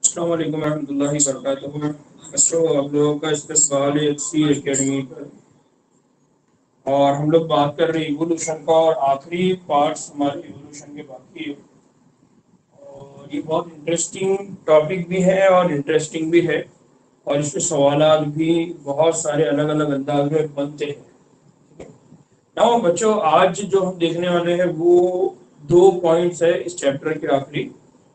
अस्सलाम वालेकुम रहमतुल्लाहि व बरकातुहू। बच्चों, आप लोगों का इस्तकबाल है एक्सी एकेडमी पर। और हम लोग बात कर रहे हैं इवोल्यूशन का, और आखिरी पार्ट्स हमारे इवोल्यूशन के बाकी है। और ये बहुत इंटरेस्टिंग टॉपिक भी है और इंटरेस्टिंग भी है, और इसके सवालात भी बहुत सारे अलग अलग अंदाज में बनते हैं। ना बच्चों, आज जो हम देखने वाले हैं वो दो पॉइंट्स है इस चैप्टर के आखिरी,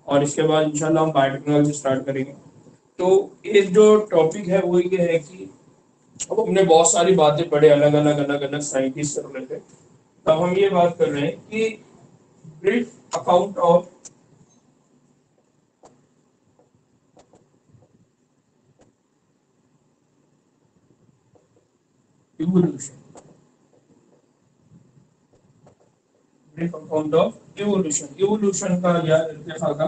और इसके बाद इंशाल्लाह हम बायोटेक्नोलॉजी स्टार्ट करेंगे। तो एक जो टॉपिक है वो ये है कि अब हमने बहुत सारी बातें पढ़े, अलग अलग साइंटिस्ट से रिलेटेड। तब हम ये बात कर रहे हैं कि brief account of evolution. Brief account of evolution, evolution का या इर्तिफा का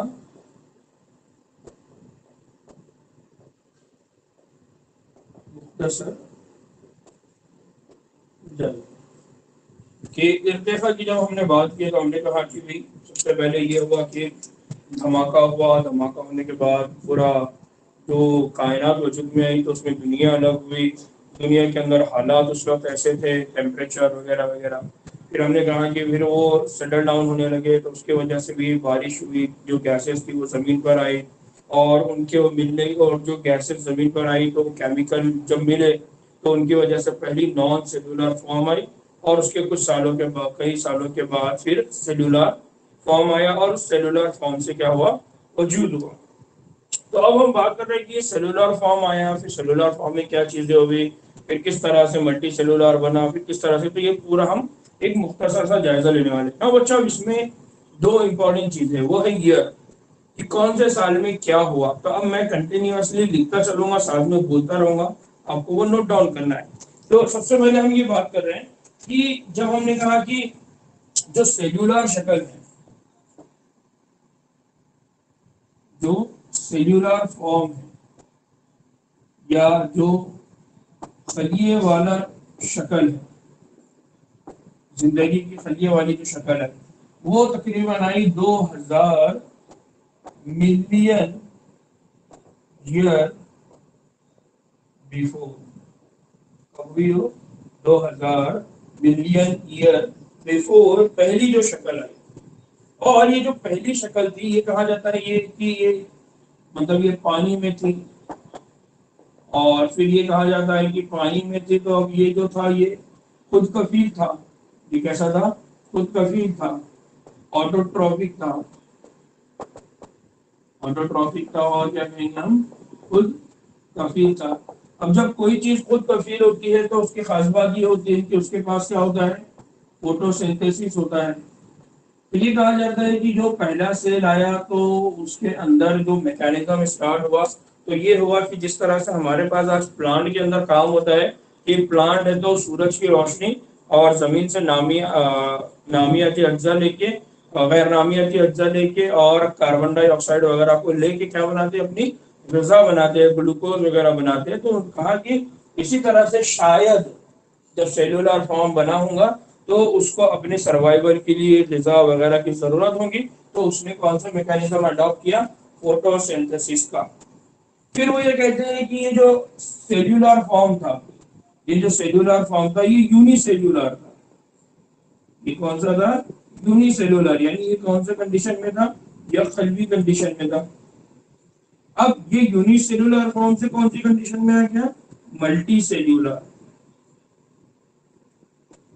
मुख्तसर जल्द। कि इर्तिफा की जब हमने बात की तो हमने कहा कि भाई सबसे पहले ये हुआ कि धमाका हुआ, धमाका होने के बाद पूरा जो कायनात वजूद में आई तो उसमें दुनिया अलग हुई। दुनिया के अंदर हालात उस वक्त ऐसे थे, टेम्परेचर वगैरह वगैरह। फिर हमने कहा कि फिर वो सेटल डाउन होने लगे, तो उसके वजह से भी बारिश हुई, जो गैसेस थी वो ज़मीन पर आई। और उनके वो मिलने, और जो गैसेस ज़मीन पर आई तो वो केमिकल जब मिले तो उनकी वजह से पहली नॉन सेलुलर फॉर्म आई। और उसके कुछ सालों के बाद, कई सालों के बाद फिर सेलुलर फॉर्म आया, और उस सेलुलर फॉर्म से क्या हुआ, वजूद हुआ। तो अब हम बात कर रहे हैं कि सेलुलर फॉर्म आया, फिर सेलुलर फॉर्म में क्या चीजें हुई, फिर किस तरह से मल्टी सेलुलर बना, फिर किस तरह से। तो ये पूरा हम एक मुख्तसर सा जायजा लेने वाले हैं। अब अच्छा, इसमें दो इंपॉर्टेंट चीजें, वो है ईयर, कि कौन से साल में क्या हुआ। तो अब मैं कंटिन्यूअसली लिखता चलूंगा, साथ में बोलता रहूंगा, आपको वो नोट डाउन करना है। तो सबसे पहले हम ये बात कर रहे हैं कि जब हमने कहा कि जो सेल्यूलर शक्ल है, जो सेल्यूलर फॉर्म है, या जो खलिए वाला शक्ल है, जिंदगी की खलिए वाली जो शक्ल है, वो तकरीबन आई 2000 मिलियन ईयर बिफोर। कब हुई हो? 2000 मिलियन ईयर बिफोर पहली जो शक्ल आई। और ये जो पहली शक्ल थी, ये कहा जाता है ये कि ये मतलब ये पानी में थी। और फिर ये कहा जाता है कि पानी में थी, तो अब ये जो था ये खुद कफील था। ये कैसा था? खुद कफील था, ऑटोट्रॉफिक था। ऑटोट्रॉफिक था, और क्या कहेंगे हम, खुद कफील था। अब जब कोई चीज खुद कफील होती है तो उसकी खास बात ये होती है कि उसके पास क्या होता है, फोटोसिंथेसिस होता है। तो ये कहा जाता है कि जो पहला सेल आया तो उसके अंदर जो मैकेनिज्म स्टार्ट हुआ, तो ये हुआ कि जिस तरह से हमारे पास आज प्लांट के अंदर काम होता है, कि प्लांट है तो सूरज की रोशनी और जमीन से नामियाती अज्जा लेके, गैर नामियाती अज्जा लेके और कार्बन डाइऑक्साइड वगैरह को लेके क्या बनाते हैं, अपनी गजा बनाते हैं, ग्लूकोज वगैरह बनाते हैं। तो कहा कि इसी तरह से शायद जब सेलुलर फॉर्म बना होगा तो उसको अपने सर्वाइवल के लिए ग़िज़ा वगैरह की जरूरत होगी। तो उसने कौन सा मैकेनिज्म अडॉप्ट किया? फोटोसिंथेसिस का। फिर वो ये कहते हैं कि ये जो सेल्यूलर फॉर्म था, ये जो सेल्यूलर फॉर्म था ये यूनिसेल्यूलर था। ये कौन सा था? यूनिसेल्यूलर, यानी ये कौन सा कंडीशन में था? या खलवी कंडीशन में था। अब ये यूनिसेल्यूलर फॉर्म से कौन सी कंडीशन में आ गया? Multi cellular.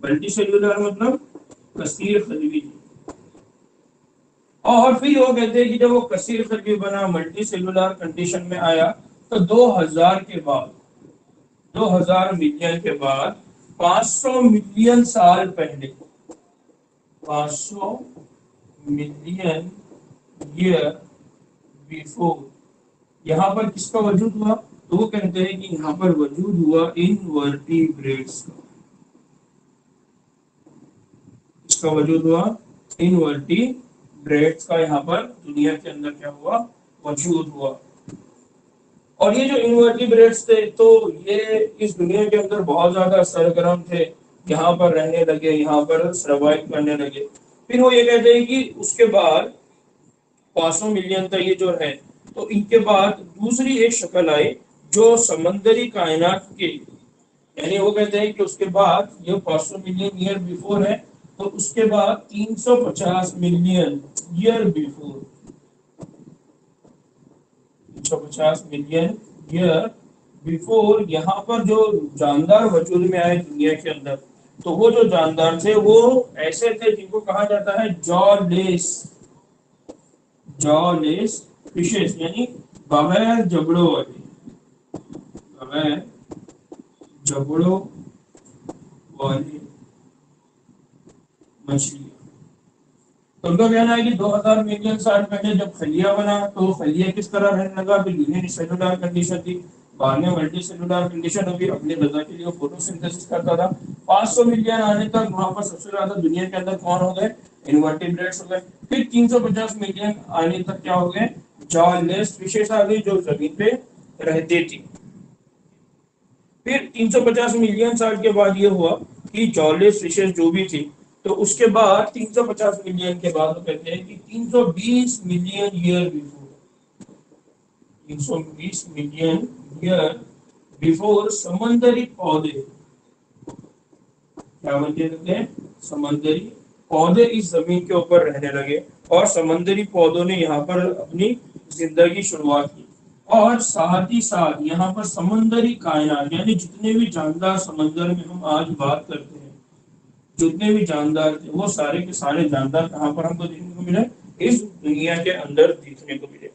मल्टी सेल्यूलर मतलब कसीर खलवी। और फिर वो कहते हैं कि जब वो कसीर खलवी बना, मल्टी सेलुलर कंडीशन में आया, तो 2000 के बाद, 2000 मिलियन के बाद, 500 मिलियन साल पहले, 500 मिलियन ईयर बिफोर, यहाँ पर किसका वजूद हुआ? तो वो कहते हैं कि यहाँ पर वजूद हुआ इनवर्टिब्रेट्स का। इसका वजूद हुआ इनवर्टिब्रेट्स का। यहाँ पर दुनिया के अंदर क्या हुआ? वजूद हुआ। और ये जो इनवर्टिब्रेट्स थे, तो ये इस दुनिया के अंदर बहुत ज्यादा सरगर्म थे, यहाँ पर रहने लगे, यहाँ पर सर्वाइव करने लगे। फिर वो ये कहते हैं कि उसके बाद 500 मिलियन का ये जो है, तो इनके बाद दूसरी एक शक्ल आई जो समंदरी कायनात के, यानी वो कहते हैं कि उसके बाद ये 500 मिलियन ईयर बिफोर है, तो उसके बाद 350 million year before, 350 million year before यहाँ पर जो जानदार वजूद में आए दुनिया के अंदर, तो वो जो जानदार थे वो ऐसे थे जिनको कहा जाता है जॉलेस, जॉलेस फिशेस, यानी बगैर जबड़ों वाले, बगैर जबड़ों वाली मछली। तो उनका कहना है कि 2000 मिलियन साल पहले जब खलिया बना तो खलिया किस तरह रहने लगा, तो यूनिसेलुलर कंडीशन थी, बाद में मल्टी सेलुलर कंडीशन अभी अपने गजा के लिए फोटोसिंथेसिस करता था। 500 मिलियन आने तक वहां पर सबसे ज्यादा दुनिया के अंदर कौन हो गए, इनवर्टिब्रेट्स हो गए। फिर 350 मिलियन आने तक क्या हो गए, जॉलेस फिशेस आ गई जो जमीन पे रहती थी। फिर 350 मिलियन साल के बाद ये हुआ कि जॉलेस फिशेस जो भी थी, तो उसके बाद 350 मिलियन के बाद वो कहते हैं कि 320 million year before, 320 million year before समंदरी पौधे क्या बनने लगे, समंदरी पौधे इस जमीन के ऊपर रहने लगे और समंदरी पौधों ने यहाँ पर अपनी जिंदगी शुरुआत की। और साथ ही साथ यहाँ पर समंदरी कायनात, यानी जितने भी जानदार समंदर में हम आज बात करते हैं, जितने भी जानदार थे वो सारे के सारे जानदार कहाँ पर हमको देखने को मिले, इस दुनिया के अंदर देखने को मिले।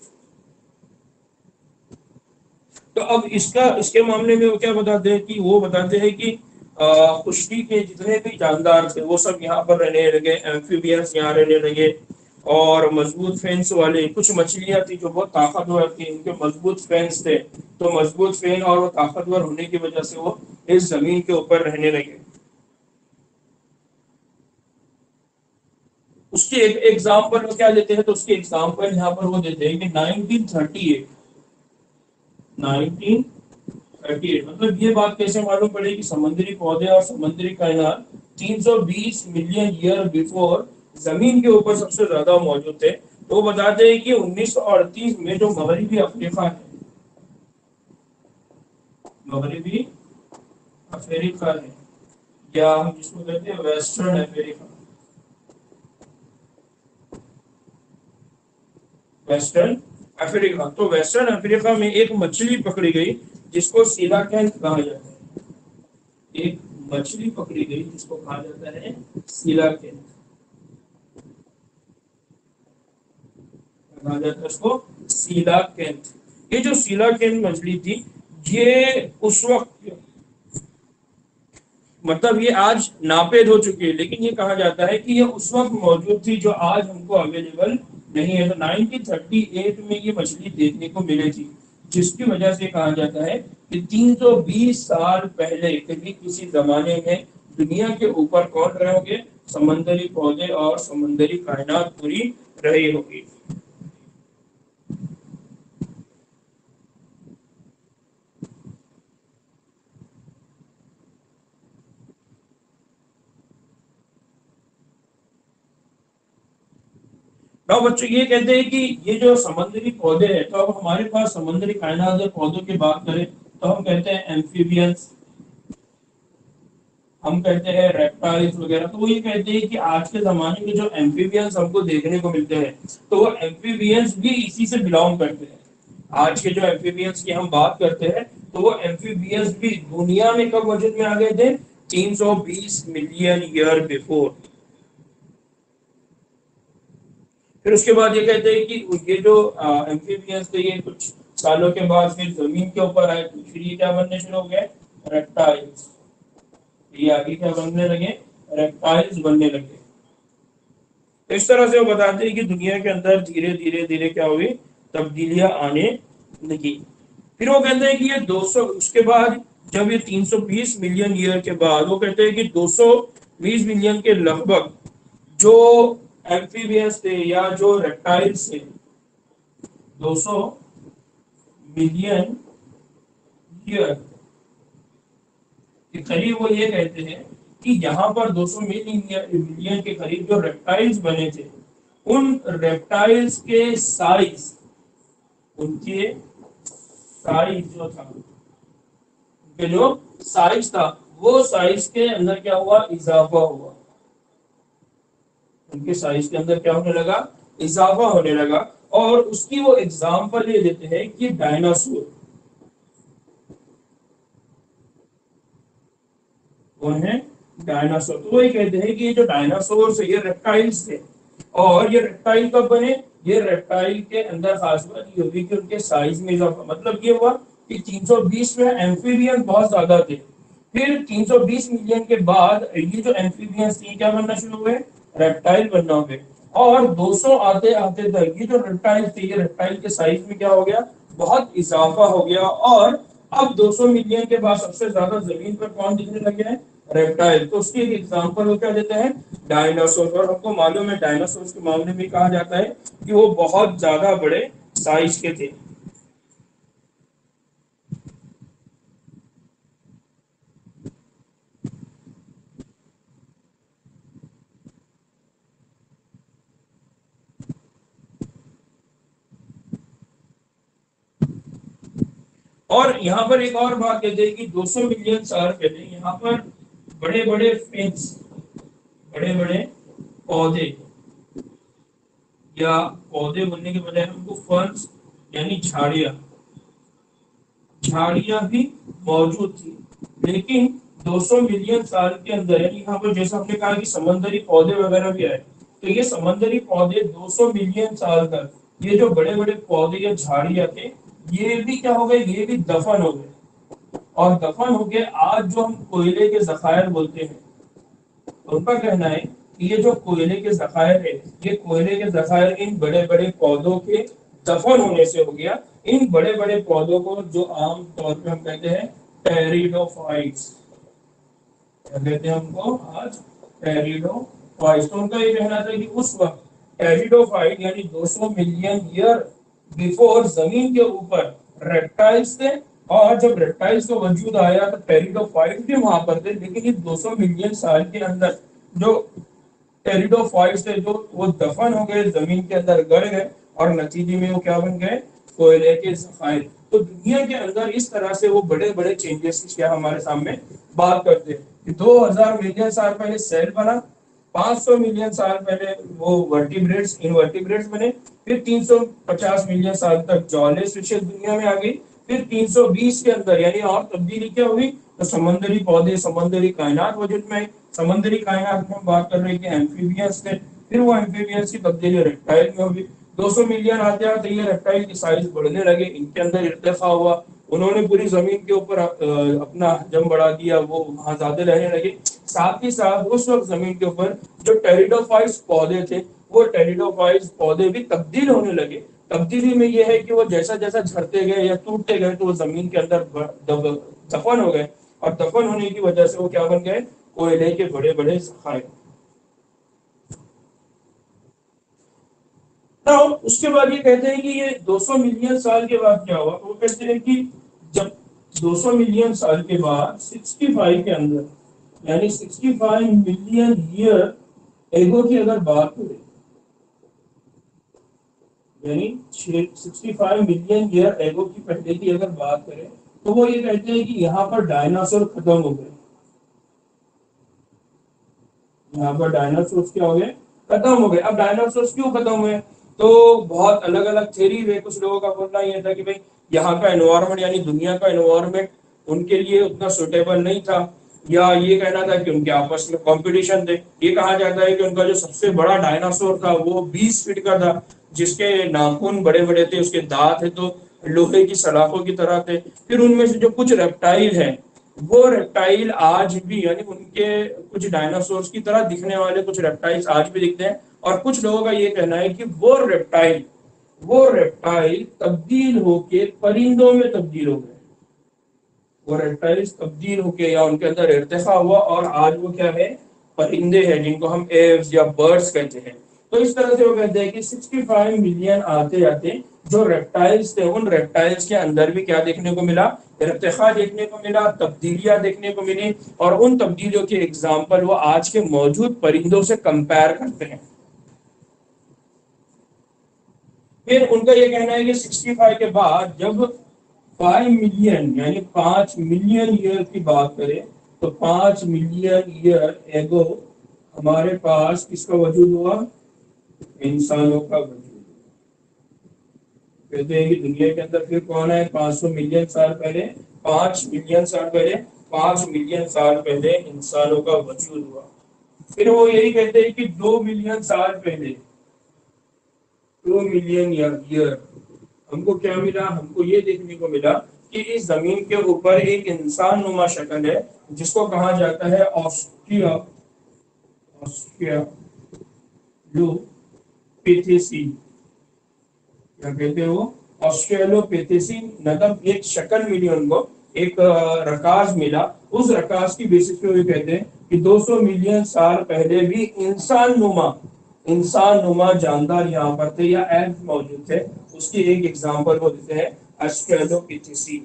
तो अब इसका इसके मामले में वो क्या बताते हैं कि वो बताते हैं कि खुश्की के जितने भी जानदार थे वो सब यहाँ पर रहने लगे, एम्फीबियंस यहाँ रहने लगे, और मजबूत फेंस वाले कुछ मछलियां थी जो बहुत ताकतवर थी, उनके मजबूत फेंस थे, तो मजबूत फेन और वो ताकतवर होने की वजह से वो इस जमीन के ऊपर रहने लगे। उसके एक एग्जाम्पल वो क्या देते हैं, तो उसके एग्जाम्पल यहाँ पर वो देते हैं कि 1938, 1938 मतलब ये बात कैसे मालूम पड़ी कि समुद्री पौधे और समुद्री कायनात 320 मिलियन ईयर बिफोर जमीन के ऊपर सबसे ज्यादा मौजूद थे। तो वो बताते हैं कि 1938 में जो मगरबी अफ्रीका है, मगरबी अफ्रीका है, या हम जिसको कहते हैं वेस्टर्न अफ्रीका, वेस्टर्न अफ्रीका, तो वेस्टर्न अफ्रीका में एक मछली पकड़ी गई जिसको सीलाकैंथ कहा जाता है, एक मछली पकड़ी गई जिसको कहा जाता है सीलाकैंथ, कहा जाता है उसको सीलाकैंथ। ये जो सीलाकैंथ मछली थी ये उस वक्त, मतलब ये आज नापेद हो चुकी है, लेकिन ये कहा जाता है कि ये उस वक्त मौजूद थी जो आज हमको अवेलेबल नहीं है। तो 1938 में ये मछली देखने को मिली थी, जिसकी वजह से कहा जाता है कि 320 साल पहले कभी किसी जमाने में दुनिया के ऊपर कौन रहे होंगे, समंदरी पौधे और समंदरी कायनात पूरी रही होगी। तो बच्चों ये कहते हैं कि ये जो समुद्री पौधे हैं, तो अब हमारे पास समुद्री कायनात के पौधों की बात करें तो हम कहते हैं एम्फीबियंस, हम कहते हैं रेप्टाइल्स वगैरह। तो वो ये कहते हैं कि आज के जमाने में जो एम्फीबियंस हमको देखने को मिलते हैं, तो वो एम्फीबियंस भी इसी से बिलोंग करते हैं। आज के जो एम्फीबियंस की हम बात करते हैं तो वो एम्फीबियंस भी दुनिया में कब वजूद में आ गए थे, 320 मिलियन ईयर बिफोर। फिर उसके बाद ये कहते हैं कि ये जो एम्फीबियंस थे ये कुछ सालों के बाद फिर जमीन के ऊपर आए, तो फिर ये क्या बनने शुरू हो गए, रेप्टाइल्स। ये आगे क्या बनने लगे, रेप्टाइल्स बनने लगे। तो इस तरह से वो बताते हैं कि दुनिया के अंदर धीरे धीरे धीरे क्या हुई, तब्दीलियां आने लगी। फिर वो कहते हैं कि ये 200 उसके बाद जब ये 320 मिलियन ईयर के बाद वो कहते हैं कि 220 मिलियन के लगभग जो एम्फीबियंस थे या जो रेप्टाइल्स थे, 200 मिलियन ईयर के करीब वो ये कहते हैं कि यहाँ पर 200 मिलियन के करीब जो रेप्टाइल्स बने थे, उन रेप्टाइल्स के साइज उनके साइज जो था, उनके जो साइज था वो साइज के अंदर क्या हुआ, इजाफा हुआ। उनके साइज के अंदर क्या होने लगा, इजाफा होने लगा। और उसकी वो एग्जाम्पल ये देते हैं कि डायनासोर, कौन है, डायनासोर। तो वही कहते हैं कि ये जो डायनासोर है ये रेप्टाइल्स थे। और ये रेप्टाइल कब बने, ये रेप्टाइल के अंदर खास बात ये हुई कि उनके साइज में इजाफा, मतलब ये हुआ कि 320 में एम्फीबियन बहुत ज्यादा थे। फिर 320 मिलियन के बाद ये जो एम्फीबियंस थी क्या बनना शुरू हुए, रेप्टाइल बनना हुए। और 200 आते आते तक ये जो रेप्टाइल थे, ये रेप्टाइल के साइज में क्या हो गया, बहुत इजाफा हो गया। और अब 200 मिलियन के बाद सबसे ज्यादा जमीन पर कौन दिखने लगे हैं, रेप्टाइल। तो उसकी एक एग्जांपल वो क्या देते हैं, डायनासोर। और हमको मालूम है डायनासोर के मामले में कहा जाता है कि वो बहुत ज्यादा बड़े साइज के थे। और यहाँ पर एक और बात कहते हैं कि 200 मिलियन साल पहले यहाँ पर बड़े बड़े फेंस, बड़े बड़े पौधे, या पौधे बोलने के बजाय हमको फर्न्स यानी झाड़ियां, झाड़ियां भी मौजूद थी। लेकिन 200 मिलियन साल के अंदर, यानी यहाँ पर जैसा हमने कहा कि समंदरी पौधे वगैरह भी आए, तो ये समंदरी पौधे 200 मिलियन साल तक, ये जो बड़े बड़े पौधे या झाड़ियां थे, ये भी क्या हो गए, ये भी दफन हो गए। और दफन हो गए। आज जो हम कोयले के जखायर बोलते हैं, तो उनका कहना है कि ये जो कोयले के जखायर है, ये कोयले के जखायर इन बड़े बड़े पौधों के दफन होने से हो गया। इन बड़े बड़े पौधों को जो आम तौर पे हम कहते हैं टेरिडोफाइट्स, क्या कहते हैं हमको आज, टेरिडोफाइट्स। तो उनका ये कहना था कि उस वक्त टेरिडोफाइट यानी 200 मिलियन ईयर बिफोर जमीन के ऊपर रेप्टाइल्स थे। और जब रेप्टाइल्स का वजूद आया तो टेरिडोफाइट्स भी वहां पर थे। लेकिन ये 200 मिलियन साल के अंदर जो टेरिडोफाइट्स थे, जो वो दफन हो गए, जमीन के अंदर गड़ गए, और नतीजे में वो क्या बन गए, कोयले के जखायर। तो दुनिया के अंदर इस तरह से वो बड़े बड़े चेंजेस क्या हमारे सामने बात करते हैं कि 2000 मिलियन साल पहले सेल बना, 500 मिलियन साल पहले वो वर्टिब्रेट्स, इनवर्टिब्रेट्स बने। फिर 350 मिलियन साल तक जॉलेस फिशेस दुनिया में आ गई। फिर 320 के अंदर यानी और तब्दीली क्या हुई, तो समंदरी पौधे, समंदरी कायनात वजूद में आई। समुद्री कायनात में हम बात कर रहे हैं कि एम्फीबियंस थे। फिर वो एम्फीबियंस की तब्दीली रेप्टाइल में होगी। 200 मिलियन आते आते ये रेप्टाइल की साइज बढ़ने लगे, इनके अंदर इर्तिफा हुआ। उन्होंने पूरी जमीन के ऊपर अपना जम बढ़ा दिया, वो वहां ज्यादा रहने लगे। साथ ही साथ उस वक्त जमीन के ऊपर जो टेरिडोफाइट्स पौधे थे, वो टेरिडोफाइट्स पौधे भी तब्दील होने लगे। तब्दीली में यह है कि वो जैसा जैसा झड़ते गए या टूटते गए, तो वो जमीन के अंदर दफन हो गए। और दफन होने की वजह से वो क्या बन गए, कोयले के बड़े बड़े जखायर। ना उसके बाद ये कहते हैं कि ये 200 मिलियन साल के बाद क्या हुआ, तो वो कहते हैं कि जब 200 मिलियन साल के बाद 65 के अंदर, यानी 65 मिलियन ईयर एगो की अगर बात करें, यानी 65 मिलियन ईयर एगो की पहले की अगर बात करें, तो वो ये कहते हैं कि यहाँ पर डायनासोर खत्म हो गए। यहाँ पर डायनासोर्स क्या हो गए, खत्म हो गए। अब डायनासोर्स क्यों खत्म हुए, तो बहुत अलग अलग थ्योरी है। कुछ लोगों का बोलना यह था कि भाई यहाँ का एनवायरमेंट यानी दुनिया का एनवायरमेंट उनके लिए उतना सुटेबल नहीं था, या ये कहना था कि उनके आपस में कंपटीशन थे। ये कहा जाता है कि उनका जो सबसे बड़ा डायनासोर था वो 20 फीट का था, जिसके नाखून बड़े बड़े थे, उसके दांत है तो लोहे की सलाखों की तरह थे। फिर उनमें से जो कुछ रेप्टाइल है, वो रेप्टाइल आज भी, यानी उनके कुछ डायनासोर्स की तरह दिखने वाले कुछ रेप्टाइल्स आज भी दिखते हैं। और कुछ लोगों का ये कहना है कि वो रेप्टाइल तब्दील होके परिंदों में तब्दील हो गए। वो रेप्टाइल्स तब्दील होके या उनके अंदर इर्तिफा हुआ, और आज वो क्या है, परिंदे हैं, जिनको हम एव्स या बर्ड्स कहते हैं। तो इस तरह से वो कहते हैं कि 65 मिलियन आते आते जो रेप्टाइल्स थे, उन रेप्टाइल्स के अंदर भी क्या देखने को मिला, इर्तिफा देखने को मिला, तब्दीलियां देखने को मिली। और उन तब्दीलियों के एग्जाम्पल वो आज के मौजूद परिंदों से कंपेयर करते हैं। फिर उनका ये कहना है कि 65 के बाद जब 5 मिलियन यानी 5 मिलियन ईयर की बात करें तो 5 मिलियन ईयर एगो हमारे पास किसका वजूद हुआ, इंसानों का वजूद। कहते हैं कि दुनिया के अंदर फिर कौन है 500 मिलियन साल पहले, 5 मिलियन साल पहले, 5 मिलियन साल पहले इंसानों का वजूद हुआ। फिर वो यही कहते हैं कि 2 मिलियन साल पहले, 2 मिलियन ईयर हमको क्या मिला, हमको ये देखने को मिला कि इस जमीन के ऊपर एक इंसान नुमा शक्ल है जिसको कहा जाता है ऑस्ट्रिया ऑस्ट्रिया लोपिथेसी, क्या कहते हैं वो, ऑस्ट्रेलोपिथेसी। मतलब एक शक्ल मिली उनको, एक रकाज मिला। उस रकाज की बेसिस पे वो कहते हैं कि 200 मिलियन साल पहले भी इंसान नुमा जानदार यहाँ पर थे या एल्फ मौजूद थे। उसकी एक एग्जांपल वो देते हैं ऑस्ट्रेलोपिथेसी।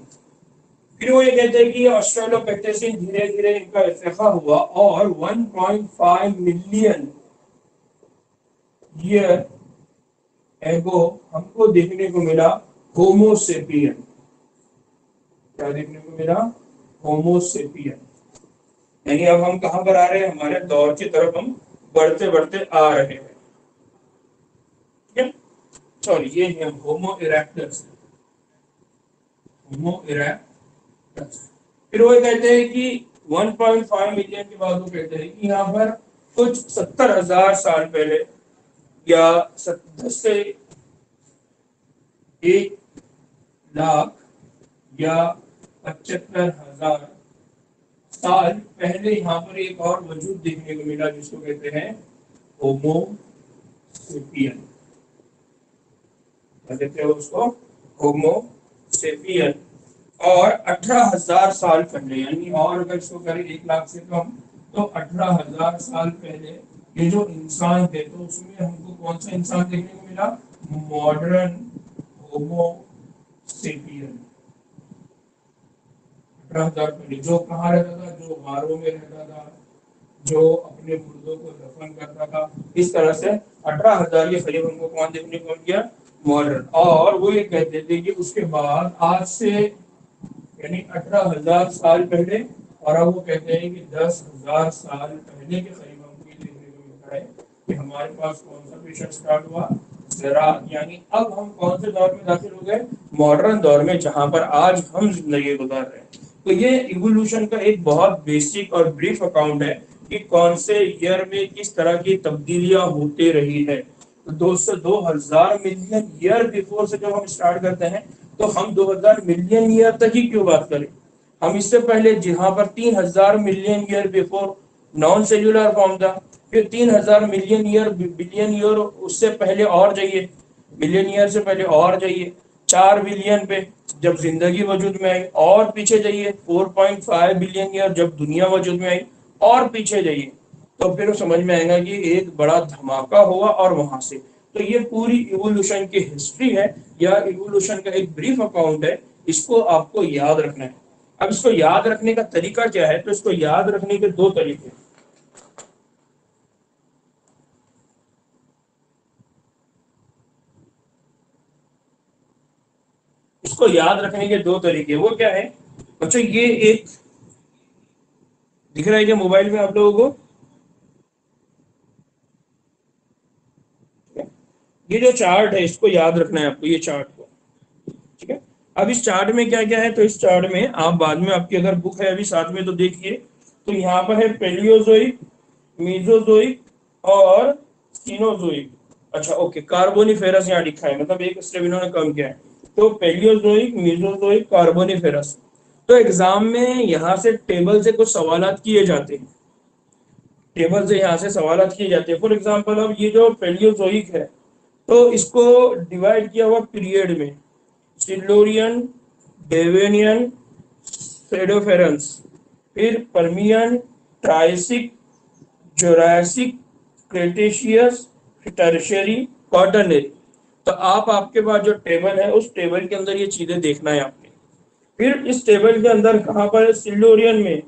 फिर वो ये कहते हैं कि ऑस्ट्रेलोपिथेसी धीरे धीरे इनका इर्तिका हुआ और 1.5 मिलियन ईयर एगो हमको देखने को मिला होमोसेपियन। क्या देखने को मिला, होमोसेपियन। यानी अब हम कहां पर आ रहे हैं, हमारे दौर की तरफ हम बढ़ते बढ़ते आ रहे हैं। ठीक है, सॉरी ये है होमो इरेक्टस, होमो इरेक्टस। फिर वो कहते हैं कि 1.5 मिलियन के बाद वो कहते हैं कि यहाँ पर कुछ 70,000 साल पहले या 10 से 1 लाख या 75,000 साल पहले यहाँ पर एक और वजूद देखने को मिला जिसको कहते हैं होमोसेपियन। क्या कहते हैं उसको, होमोसेपियन। और 18,000 साल पहले, यानी और अगर इसको करें 1 लाख से कम, तो 18,000 साल पहले ये जो इंसान थे तो उसमें हमको कौन सा इंसान देखने को मिला, मॉडर्न होमोसेपियन। 18,000 पहले जो कहाँ रहता था, जो गारों में रहता था, जो अपने मुर्दों को दफन करता था। इस तरह से 18,000 के करीब हमको कौन देखने को मिल गया, मॉडर्न। और वो ये कहते थे कि उसके बाद आज से यानी 18,000 साल पहले, और अब वो कहते हैं कि 10,000 साल पहले के करीब हमको ये देखने को मिलता है कि हमारे पास कौन सा पेशा स्टार्ट हुआ, ज़राअत। यानी अब हम कौन से दौर में दाखिल हो गए, मॉडर्न दौर में, जहां पर आज हम जिंदगी गुजार रहे हैं। तो ये इवोल्यूशन का एक बहुत बेसिक और ब्रीफ अकाउंट है कि कौन से ईयर में किस तरह की तब्दीलियां होती रही है। तो दोस्तों 2000 मिलियन ईयर बिफोर से जब हम स्टार्ट करते हैं तो हम 2000 मिलियन ईयर तक ही क्यों बात करें। हम इससे पहले जहां पर 3000 million year before non cellular form था, फिर 3000 मिलियन ईयर बिलियन ईयर उससे पहले और जाइए, मिलियन ईयर से पहले और जाइए 4 बिलियन पे जब जिंदगी वजूद में आई, और पीछे जाइए 4.5 बिलियन ईयर जब दुनिया वजूद में आई, और पीछे जाइए तो फिर समझ में आएगा कि एक बड़ा धमाका हुआ। और वहां से तो ये पूरी इवोल्यूशन की हिस्ट्री है या इवोल्यूशन का एक ब्रीफ अकाउंट है, इसको आपको याद रखना है। अब इसको याद रखने का तरीका क्या है, तो इसको याद रखने के 2 तरीके। इसको याद रखने के 2 तरीके वो क्या है बच्चों, ये एक दिख रहा है क्या मोबाइल में आप लोगों को, ये जो चार्ट है इसको याद रखना है आपको, ये चार्ट को। ठीक है, अब इस चार्ट में क्या क्या है, तो इस चार्ट में आप बाद में आपकी अगर बुक है अभी साथ में तो देखिए, तो यहाँ पर है पेलियोजोइक, मीजोजोइक और सीनोजोइक। अच्छा ओके, कार्बोनिफेरस यहाँ लिखा है, मतलब एक स्टेप इन्होंने कम किया है। तो पेलियोजोइक, मीजोजोइक, कार्बोनिफेरस। तो एग्जाम में यहाँ से टेबल से कुछ सवालात किए जाते हैं, टेबल से यहाँ से सवालात किए जाते हैं। फॉर एग्जाम्पल अब ये जो पेलियोजोइक है तो इसको डिवाइड किया हुआ पीरियड में, सिल्यूरियन, डेवेनियन, सेडोफेरंस, फिर Permian, Triassic, Jurassic, Cretaceous, tertiary, quaternary. तो आप आपके पास जो टेबल है उस टेबल के अंदर ये चीजें देखना है आपने। फिर इस टेबल के अंदर कहाँ पर, सिल्यूरियन में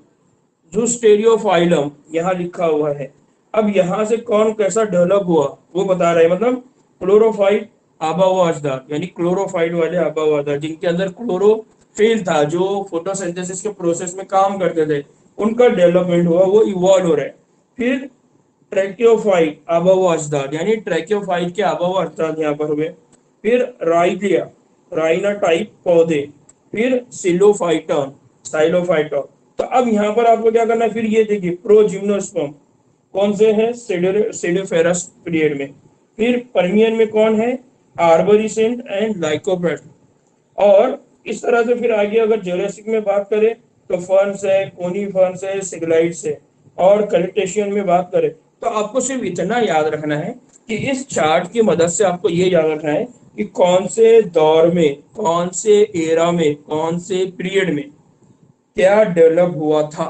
जूस्टेरियोफाइलम यहाँ लिखा हुआ है। अब यहाँ से कौन कैसा डेवलप हुआ वो बता रहे हैं, मतलब क्लोरोफाइट, आबा व अजदाद यानी क्लोरोफाइट वाले आबा व अजदाद जिनके अंदर क्लोरोफिल था, जो फोटोसिंथेसिस के प्रोसेस में काम करते थे, उनका डेवलपमेंट हुआ, वो इवॉल्व हो रहा है। फिर ट्रैकियोफाइट आबा व अजदाद यानी ट्रैकियोफाइट के आबा व अजदाद यहाँ पर हुए। फिर राइलिया राइना टाइप पौधे। फिर सिलोफाइटन साइलोफाइटन। तो अब यहाँ पर आपको क्या करना है, फिर ये देखिए प्रोजिम्नोस्पर्म कौन से हैं, सेडियोफेरस पीरियड में। फिर पर्मियन में कौन है, आर्बोरिसेंट एंड लाइकोपेट। और इस तरह से फिर आगे अगर जुरासिक में बात करें तो फर्न्स है, कोनीफर्स है, सिग्लाइड्स है। और क्रेटेशियन में बात करें तो आपको सिर्फ इतना याद रखना है कि इस चार्ट की मदद से आपको ये याद रखना है कि कौन से दौर में, कौन से एरा में, कौन से पीरियड में क्या डेवलप हुआ था।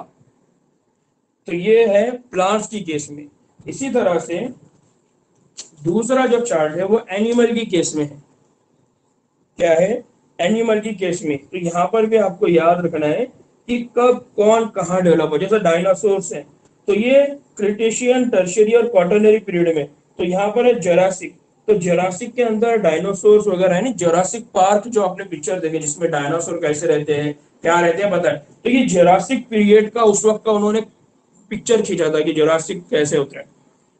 तो ये है प्लांट्स की केस में। इसी तरह से दूसरा जो चार्ट है वो एनिमल की केस में है। क्या है, एनिमल की केस में। तो यहाँ पर भी आपको याद रखना है कि कब कौन कहाँ डेवलप हो। जैसे डायनासोर्स है तो ये क्रिटेशियन, टर्शियरी और क्वाटरनरी पीरियड में। तो यहाँ पर है जुरासिक। तो जुरासिक के अंदर डायनासोर्स वगैरह है, नहीं जुरासिक पार्क जो आपने पिक्चर देखे जिसमें डायनासोर कैसे रहते हैं, क्या रहते हैं बताए। तो ये जुरासिक पीरियड का उस वक्त का उन्होंने पिक्चर खींचा था कि जुरासिक कैसे होता है।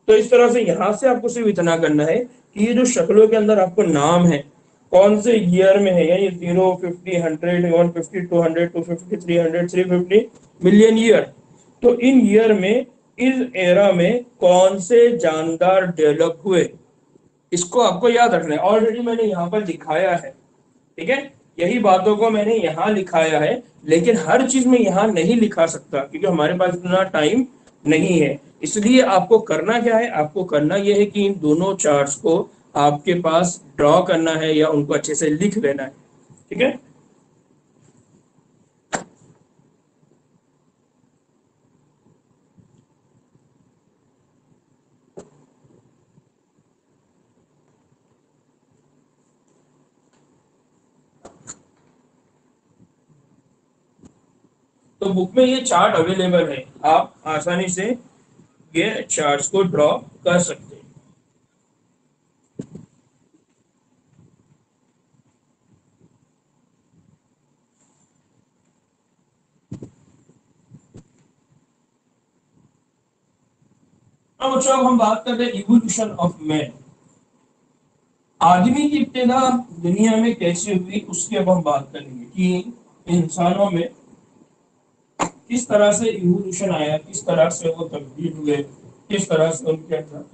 तो इस तरह से यहाँ से आपको सिर्फ इतना करना है कि ये जो शक्लों के अंदर आपको नाम है कौन से ईयर में है, यानी 0, 50, 100, 150, 200, 250, 300, 350 मिलियन ईयर। तो इन ईयर में, इस एरा में कौन से जानदार डेवलप हुए, इसको आपको याद रखना है। ऑलरेडी मैंने यहाँ पर दिखाया है, ठीक है, यही बातों को मैंने यहाँ लिखाया है। लेकिन हर चीज में यहाँ नहीं लिखा सकता क्योंकि हमारे पास इतना टाइम नहीं है। इसलिए आपको करना क्या है, आपको करना यह है कि इन दोनों चार्ट्स को आपके पास ड्रॉ करना है या उनको अच्छे से लिख लेना है, ठीक है। तो बुक में ये चार्ट अवेलेबल है, आप आसानी से ये चार्ट्स को ड्रॉ कर सकते हैं। अब बच्चों अब हम बात करते हैं इवोल्यूशन ऑफ मैन। आदमी की इब्तिदा दुनिया में कैसे हुई उसकी अब हम बात करेंगे कि इंसानों में किस तरह से इवोल्यूशन आया, किस तरह से वो तब्दील हुए, किस तरह से उनके अंदर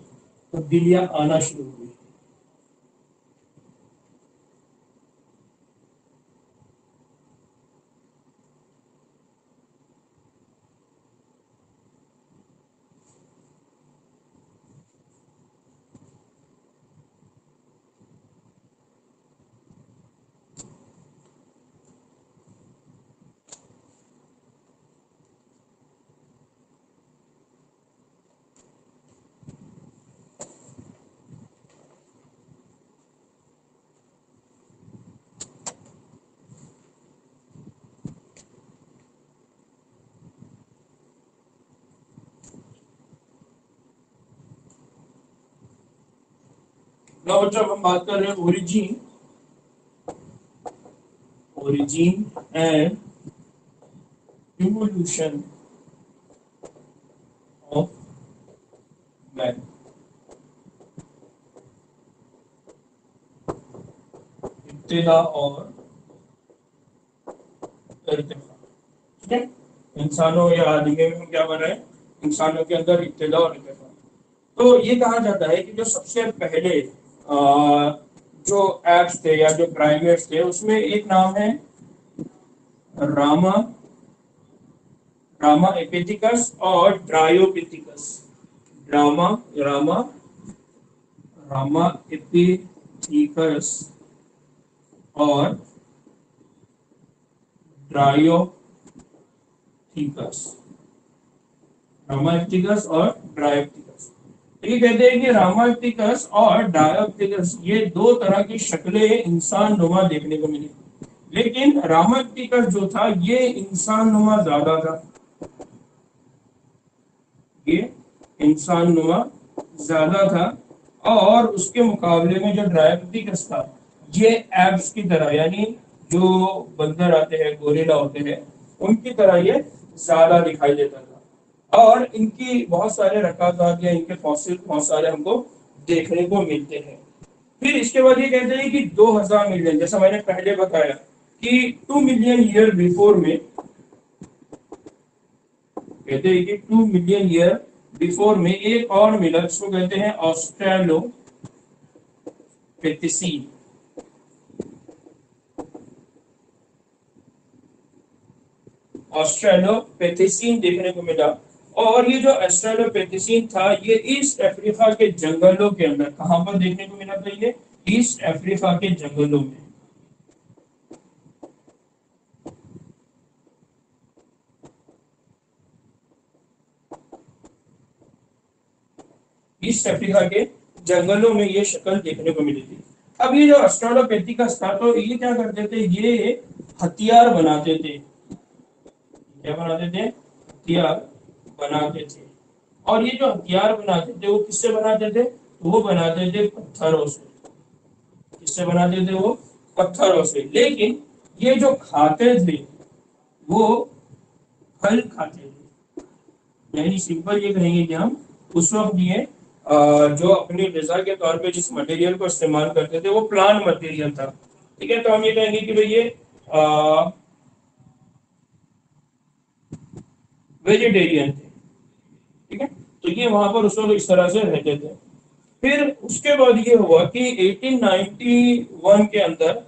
तब्दीलियां आना शुरू हुई। now बच्चों अब हम बात कर रहे हैं origin, origin and evolution of man. इब्तिदा और इर्तिफा, ठीक है। इंसानों या आदमी में हम क्या बन रहे हैं, इंसानों के अंदर इब्तिदा और इर्तिफा। तो ये कहा जाता है कि जो सबसे पहले जो एप्स थे या जो प्राइमेट्स थे उसमें एक नाम है रामा रामा एपिथिकस और ड्रायोपिथिकस। रामा रामा रामा एपिथिकस और ड्रायोपिथिकस। रामा एपिथिकस और ड्रायोपिथिकस। ये कहते हैं कि रामायप्टिकस और डायोप्टिकस ये दो तरह की शक्लें इंसान नुमा देखने को मिली। लेकिन रामायप्टिकस जो था ये इंसान नुमा ज्यादा था, ये इंसान नुमा ज्यादा था। और उसके मुकाबले में जो ड्रायोप्टिकस था, ये एब्स की तरह, यानी जो बंदर आते हैं, गोरिल्ला होते हैं, उनकी तरह ये ज्यादा दिखाई देता था। और इनकी बहुत सारे रकाजात या इनके फॉसिल बहुत सारे हमको देखने को मिलते हैं। फिर इसके बाद ये कहते हैं कि 2000 मिलियन, जैसा मैंने पहले बताया कि 2 मिलियन ईयर बिफोर में, कहते हैं कि 2 मिलियन ईयर बिफोर में एक और मिला जिसको कहते हैं ऑस्ट्रेलोपिथेसीन। ऑस्ट्रेलोपिथेसीन देखने को मिला। और ये जो ऑस्ट्रेलोपिथेसीन था, ये ईस्ट अफ्रीका के जंगलों के अंदर, कहां पर देखने को मिला था? ये ईस्ट अफ्रीका के जंगलों में। ईस्ट अफ्रीका के जंगलों में ये शक्ल देखने को मिली थी। अब ये जो ऑस्ट्रेलोपिथेकस था, तो ये क्या करते थे? ये हथियार बनाते थे। क्या बनाते थे? हथियार बनाते थे। और ये जो हथियार बनाते थे वो किससे बनाते थे? वो बनाते थे पत्थरों से। किससे बनाते थे? वो पत्थरों से। लेकिन ये जो खाते थे वो फल खाते थे। यानी सिंपल ये कहेंगे कि हम उस वक्त ये जो अपनी गजा के तौर पे जिस मटेरियल को इस्तेमाल करते थे वो प्लांट मटेरियल था। ठीक है, तो हम ये कहेंगे कि भाई ये वेजिटेरियन थे। ठीक है, तो ये वहां पर उस वक्त इस तरह से रहते थे। फिर उसके बाद ये हुआ कि 1891 के अंदर,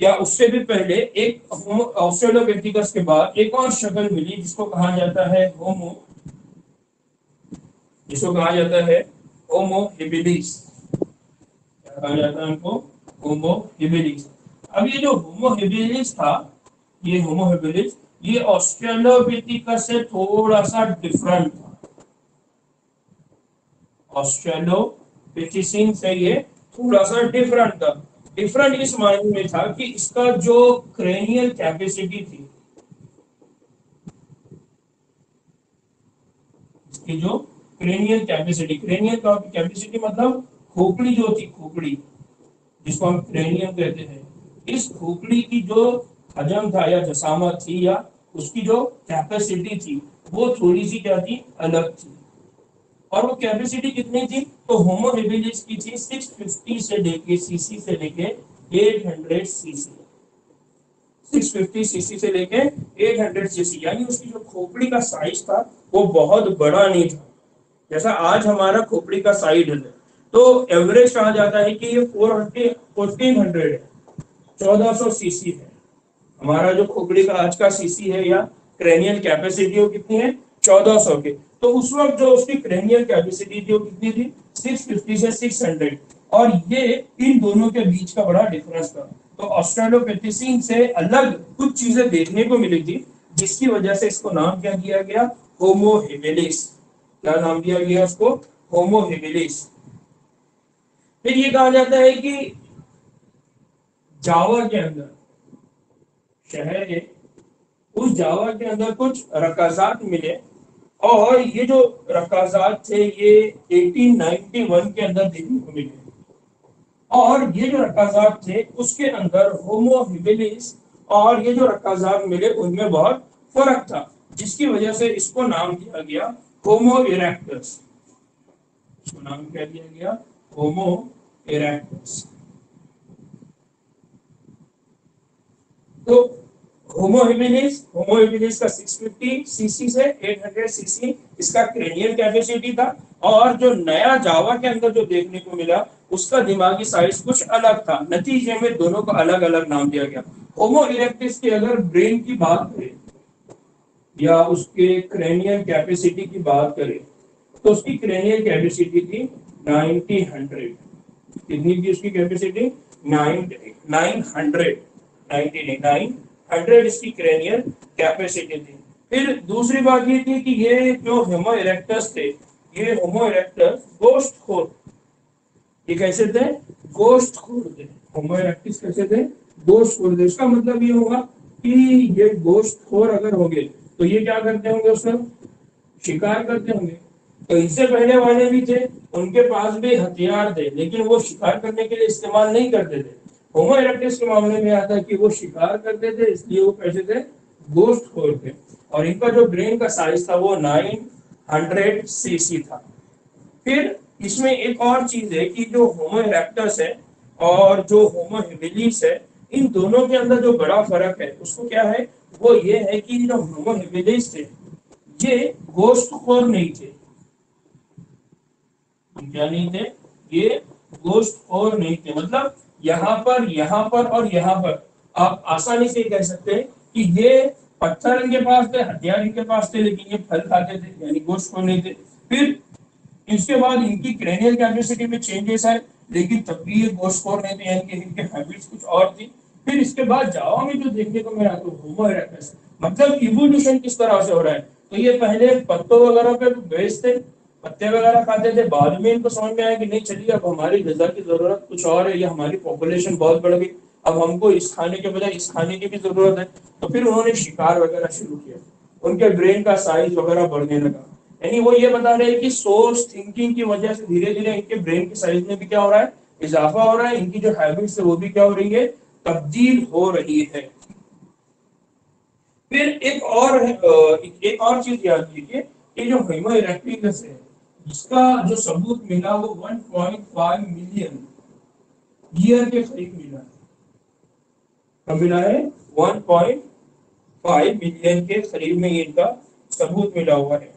या उससे भी पहले, एक ऑस्ट्रेलोपिथेकस के बाद एक और शक्ल मिली जिसको कहा जाता है होमो हिबिलिस। क्या कहा जाता है उनको? होमो हिबिलिस। अब ये जो होमो हिबिलिस था, ये ऑस्ट्रेलोपिथेकस से थोड़ा सा डिफरेंट था। ऑस्ट्रेलोपिथेसीन से ये थोड़ा सा डिफरेंट था। डिफरेंट इस मायने में था कि इसका जो क्रेनियल कैपेसिटी थी, इसकी जो क्रेनियल कैपेसिटी मतलब खोपड़ी जो थी, खोपड़ी जिसको हम क्रेनियम कहते हैं, इस खोपड़ी की जो हजम था या जसामत थी, या उसकी जो कैपेसिटी थी, वो थोड़ी सी क्या थी? अलग थी। और वो कैपेसिटी कितनी थी? तो होमो हेबिलिस की थी 650 से लेके सीसी से लेके 800 सीसी। 650 सीसी से लेके 800 सीसी, यानी उसकी जो खोपड़ी का साइज था वो बहुत बड़ा नहीं था जैसा आज हमारा खोपड़ी का साइज है। तो एवरेज कहा जाता है कि ये 1400 है, 1400 सीसी है। हमारा जो खोपड़ी का आज का सीसी है या क्रेनियल कैपेसिटी वो कितनी है? 1400 के। तो उस वक्त जो उसकी क्रेनियल कैपेसिटी थी वो कितनी थी? 650 से 600। और ये इन दोनों के बीच का बड़ा डिफरेंस था। तो ऑस्ट्रेलोपिथेसीन से अलग कुछ चीजें देखने को मिली थी, जिसकी वजह से इसको नाम क्या दिया गया? होमो हेबिलिस। क्या नाम दिया गया उसको? होमो हेबिलिस। फिर ये कहा जाता है कि जावा के अंदर, शहर है, उस जावा के अंदर कुछ रकाजात मिले। और ये जो रकाजात थे ये 1891 के अंदर देखने को मिले। और ये जो रकाजात थे उसके अंदर होमो हिबिलिस और ये जो रकाजात मिले उनमें बहुत फर्क था, जिसकी वजह से इसको नाम दिया गया होमो इरेक्टस। इसको नाम क्या दिया गया? होमो इरेक्टस। तो होमो हेबिलिस का 650 सीसी से 800 सीसी इसका क्रेनियल कैपेसिटी था। और जो नया जावा के अंदर जो देखने को मिला उसका दिमागी साइज कुछ अलग था। नतीजे में दोनों को अलग अलग नाम दिया गया। होमो इरेक्टस की अगर ब्रेन की बात करें या उसके क्रेनियल कैपेसिटी की बात करें, तो उसकी क्रेनियल कैपेसिटी थी 900। कितनी थी उसकी कैपेसिटी? 900 इसकी क्रेनियल कैपेसिटी थी। फिर दूसरी बात ये थी कि ये जो होमो इरेक्टस थे, ये होमो इरेक्टस गोश्तखोर। ये कैसे थे? गोश्तखोर थे। होमो इरेक्टस कैसे थे? गोश्तखोर थे। इसका मतलब ये होगा कि ये गोश्तखोर अगर होंगे तो ये क्या करते होंगे? उसका शिकार करते होंगे। तो इससे पहले वाले भी थे, उनके पास भी हथियार थे, लेकिन वो शिकार करने के लिए इस्तेमाल नहीं करते थे। होमो इरेक्टस के मामले में आता है कि वो शिकार करते थे, इसलिए वो कैसे थे, गोश्तखोर थे। और इनका जो ब्रेन का साइज था वो 900 सीसी था। फिर इसमें एक और चीज है कि जो होमो इरेक्टस है और जो होमो हेबिलिस है, इन दोनों के अंदर जो बड़ा फर्क है उसको क्या है, वो ये है कि जो होमो हेबिलिस थे ये गोश्तखोर नहीं थे। क्या नहीं थे, ये गोश्तखोर नहीं थे। मतलब यहाँ पर और यहाँ पर आप आसानी से कह सकते हैं कि ये पत्थर इनके पास थे, हथियार इनके पास थे, लेकिन ये फल खाते थे, यानी गोश्तखोर नहीं थे। फिर इसके बाद इनकी क्रेनियल कैपेसिटी में चेंजेस आए, लेकिन तब भी ये गोश्तखोर नहीं थे, यानी कि इनके हैबिट्स कुछ और थी। फिर इसके बाद जावा में जो देखने को मिला तो होमो इरेक्टस, मतलब इवोल्यूशन किस तरह से हो रहा है। तो ये पहले पत्तों वगैरह पे बेस्ड थे, पत्ते वगैरह खाते थे, बाद में इनको समझ में आया कि नहीं चलिए अब हमारी गजा की जरूरत कुछ और है, या हमारी पॉपुलेशन बहुत बढ़ गई, अब हमको इस खाने के बजाय इस खाने की भी जरूरत है। तो फिर उन्होंने शिकार वगैरह शुरू किया, उनके ब्रेन का साइज वगैरह बढ़ने लगा। यानी वो ये बता रहे हैं कि सोच थिंकिंग की वजह से धीरे धीरे इनके ब्रेन के साइज में भी क्या हो रहा है, इजाफा हो रहा है, इनकी जो हैबिट्स है वो भी क्या हो रही है, तब्दील हो रही है। फिर एक और चीज याद कीजिए कि जो होमो इरेक्टस है इसका जो सबूत मिला वो 1.5 मिलियन ईयर के करीब मिला है। कब मिला है, 1.5 मिलियन के करीब में ये इनका सबूत मिला हुआ है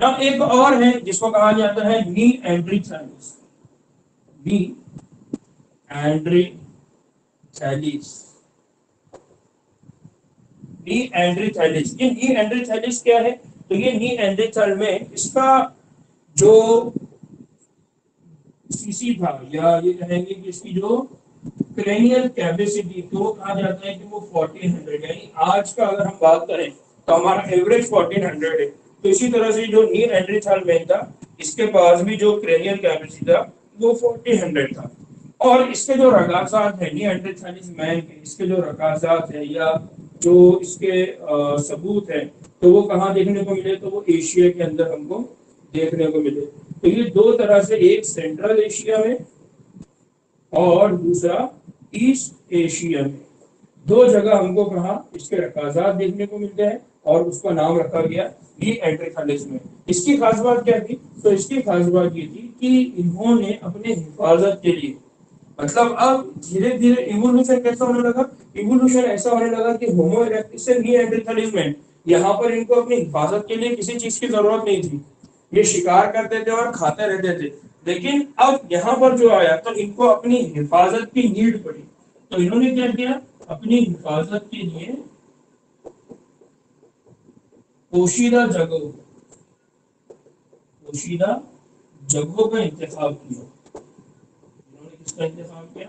ना। एक और है जिसको कहा जाता है नी एंड्रीथैलिस, नी एंड्रीथैलिस, नी एंड्रीथैलिस। ये नी एंड्रीथैलिस क्या है, तो ये नी एंड्रीथल में इसका जो सीसी था, या ये कहेंगे कि इसकी जो क्रेनियल कैपेसिटी, तो वो कहा जाता है कि वो 1400, यानी आज का अगर हम बात करें तो हमारा एवरेज 1400 है। तो इसी तरह से जो नी एंड्रीथल मैन था इसके पास भी जो क्रेनियल कैपेसिटी था वो 1400 था। और इसके जो रकाजात है नी एंड्रीथैलिस मैन के, इसके जो रकाजात है या जो इसके सबूत है, तो वो कहाँ देखने को मिले, तो वो एशिया के अंदर हमको देखने को मिले। तो ये दो तरह से, एक सेंट्रल एशिया में और दूसरा ईस्ट एशिया में, दो जगह हमको कहा इसके रकाजात देखने को मिलते हैं और उसका नाम रखा गया ये एंट्रिथालिस में। इसकी खास बात क्या थी, तो इसकी खास बात ये थी कि इन्होंने अपने हिफाजत के लिए, मतलब अब धीरे धीरे इवोल्यूशन कैसा होने लगा, इवोल्यूशन ऐसा होने लगा कि होमो इरेक्टस से निएंडरथालिस में यहाँ पर इनको अपनी हिफाजत के लिए किसी चीज की जरूरत नहीं थी, ये शिकार करते थे और खाते रहते थे। लेकिन अब यहाँ पर जो आया तो इनको अपनी हिफाजत की नीड पड़ी, तो इन्होंने क्या किया, अपनी हिफाजत के लिए पोशीदा जगहों, पोशीदा जगहों का इंतखाब किया। इन्होंने किसका इंतखाब किया,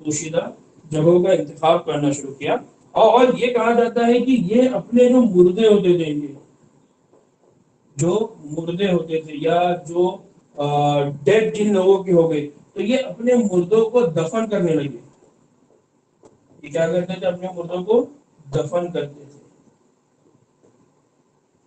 पोशीदा जगहों का इंतखाब करना शुरू किया। और ये कहा जाता है कि ये अपने जो मुर्दे होते थे, जो मुर्दे होते थे या जो डेड जिन लोगों की हो गई, तो ये अपने मुर्दों को दफन करने लगे। ये क्या करते थे, अपने मुर्दों को दफन करते थे।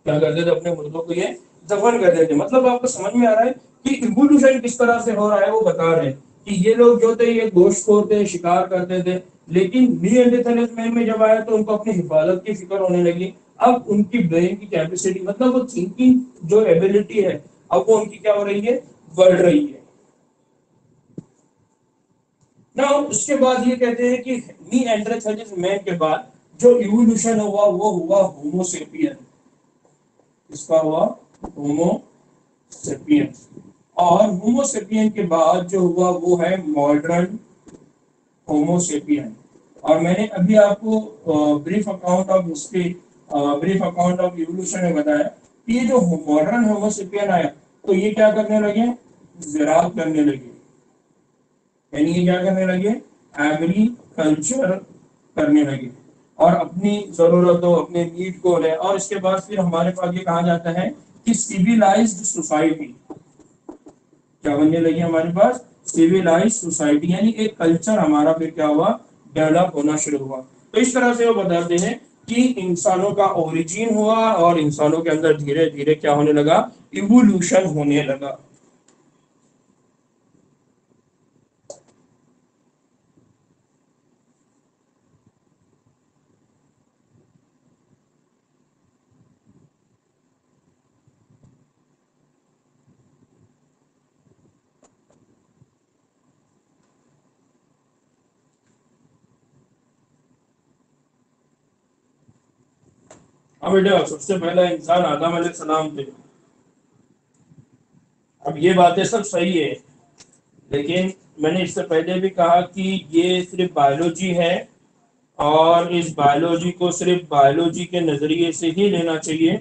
क्या करते थे, अपने मुर्दों को ये दफन करते थे। मतलब आपको समझ में आ रहा है कि इवोल्यूशन किस तरह से हो रहा है। वो बता रहे हैं कि ये लोग जो थे ये गोश्तखोर थे, शिकार करते थे, लेकिन निएंडरथैलस मैन में जब आया तो उनको अपनी हिफाजत की फिक्र होने लगी। अब उनकी ब्रेन की कैपेसिटी, मतलब वो थिंकिंग जो एबिलिटी है, अब वो उनकी क्या हो रही है, बढ़ रही है ना। उसके बाद ये कहते हैं कि निएंडरथैलस मैन के बाद जो इवोल्यूशन हुआ वो हुआ होमोसेपियन। इसका हुआ होमो सेपियंस। और होमोसेपियन के बाद जो हुआ वो है मॉडर्न होमोसेपियन। और मैंने अभी आपको brief account of history, brief account of evolution में बताया कि ये जो मॉडर्न होमोसेपियन आया तो ये क्या करने लगे, ज़राअत करने लगे, यानी ये क्या करने लगे, एग्रीकल्चर करने लगे और अपनी जरूरतों, अपने नीड को ले। और इसके बाद फिर हमारे पास ये कहा जाता है कि सिविलाइज्ड सोसाइटी क्या बनने लगी हमारे पास, सिविलाइज्ड सोसाइटी, यानी एक कल्चर हमारा फिर क्या हुआ, डेवलप होना शुरू हुआ। तो इस तरह से वो बताते हैं कि इंसानों का ओरिजिन हुआ और इंसानों के अंदर धीरे धीरे क्या होने लगा, इवोल्यूशन होने लगा। हाँ बेटा, सबसे पहला इंसान आदम अलैहिस्सलाम थे। अब ये बातें सब सही है, लेकिन मैंने इससे पहले भी कहा कि ये सिर्फ बायोलॉजी है, और इस बायोलॉजी को सिर्फ बायोलॉजी के नजरिए से ही लेना चाहिए।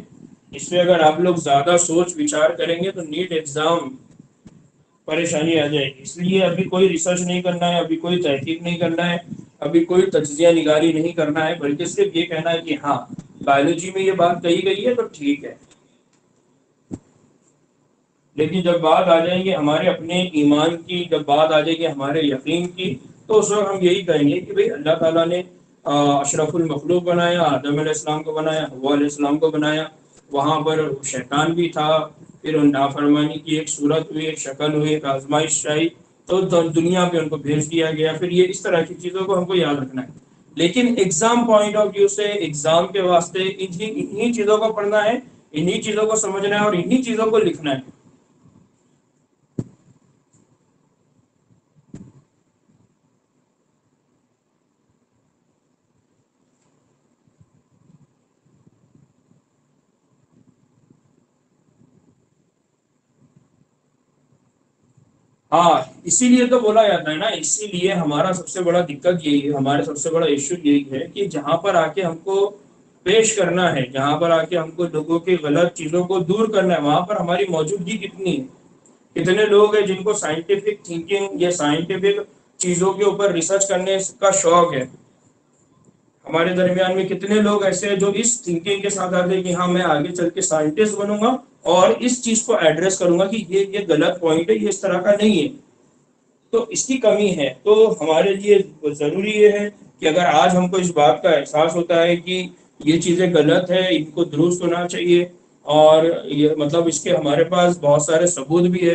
इसमें अगर आप लोग ज्यादा सोच विचार करेंगे तो नीट एग्जाम परेशानी आ जाएगी। इसलिए अभी कोई रिसर्च नहीं करना है, अभी कोई तहकीक नहीं करना है, अभी कोई तज्जिया निगारी नहीं करना है, बल्कि सिर्फ ये कहना है कि हाँ, बायोलॉजी में ये बात कही गई है तो ठीक है। लेकिन जब बात आ जाएगी हमारे अपने ईमान की, जब बात आ जाएगी हमारे यकीन की, तो उस वक्त हम यही कहेंगे कि भाई अल्लाह ताला ने अशरफुल मखलूक बनाया, आदम अलैहिस्सलाम को बनाया, हव्वा अलैहिस्सलाम को बनाया, वहां पर शैतान भी था, फिर उन नाफरमानी की एक सूरत हुई, एक शक्ल हुई, एक आजमाइश आई, तो दुनिया पे उनको भेज दिया गया। फिर ये इस तरह की चीज़ों को हमको याद रखना है। लेकिन एग्जाम पॉइंट ऑफ व्यू से, एग्जाम के वास्ते इन्हीं इन्हीं चीज़ों को पढ़ना है, इन्हीं चीज़ों को समझना है और इन्हीं चीज़ों को लिखना है। हाँ, इसीलिए तो बोला जाता है ना, इसीलिए हमारा सबसे बड़ा दिक्कत यही है, हमारे सबसे बड़ा इश्यू यही है कि जहां पर आके हमको पेश करना है, जहां पर आके हमको लोगों की गलत चीजों को दूर करना है, वहां पर हमारी मौजूदगी कितनी है। कितने लोग हैं जिनको साइंटिफिक थिंकिंग या साइंटिफिक चीजों के ऊपर रिसर्च करने का शौक है। हमारे दरमियान में कितने लोग ऐसे हैं जो इस थिंकिंग के साथ आते हैं कि हाँ, मैं आगे चल के साइंटिस्ट बनूंगा और इस चीज को एड्रेस करूंगा कि ये गलत पॉइंट है, ये इस तरह का नहीं है। तो इसकी कमी है। तो हमारे लिए जरूरी ये है कि अगर आज हमको इस बात का एहसास होता है कि ये चीजें गलत है, इनको दुरुस्त होना चाहिए, और ये मतलब इसके हमारे पास बहुत सारे सबूत भी है,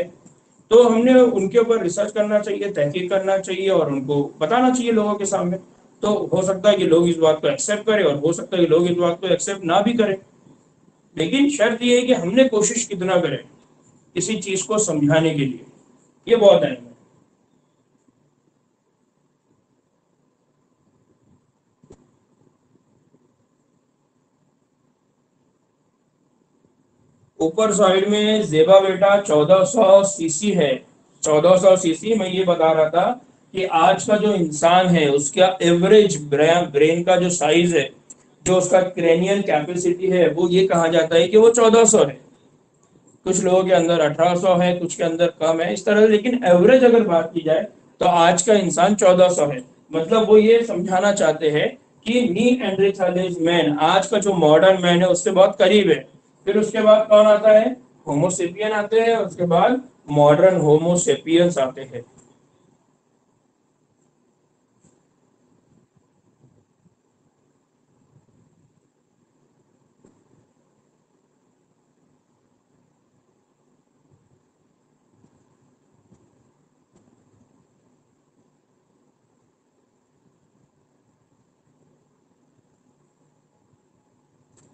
तो हमने उनके ऊपर रिसर्च करना चाहिए, तहकीक करना चाहिए और उनको बताना चाहिए लोगों के सामने। तो हो सकता है कि लोग इस बात को एक्सेप्ट करें और हो सकता है कि लोग इस बात को एक्सेप्ट ना भी करें। लेकिन शर्त ये है कि हमने कोशिश कितना करें किसी चीज को समझाने के लिए, ये बहुत अहम है। ऊपर साइड में जेबा बेटा 1400 सीसी है। 1400 सीसी, मैं ये बता रहा था कि आज का जो इंसान है उसका एवरेज ब्रेन का जो साइज है, जो उसका क्रेनियल कैपेसिटी है, वो ये कहा जाता है कि वो 1400 है। कुछ लोगों के अंदर 1800 है, कुछ के अंदर कम है, इस तरह। लेकिन एवरेज अगर बात की जाए तो आज का इंसान 1400 है। मतलब वो ये समझाना चाहते हैं कि नी एंड्रिथालिस मैन, आज का जो मॉडर्न मैन है उससे बहुत करीब है। फिर उसके बाद कौन आता है, होमोसेपियन आते हैं, उसके बाद मॉडर्न होमोसेपियंस आते हैं।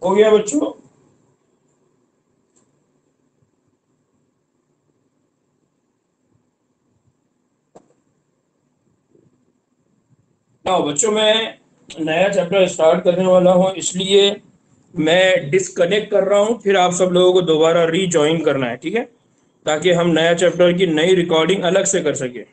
हो गया बच्चों? ना बच्चों, मैं नया चैप्टर स्टार्ट करने वाला हूँ, इसलिए मैं डिस्कनेक्ट कर रहा हूँ। फिर आप सब लोगों को दोबारा रीजॉइन करना है, ठीक है, ताकि हम नया चैप्टर की नई रिकॉर्डिंग अलग से कर सके।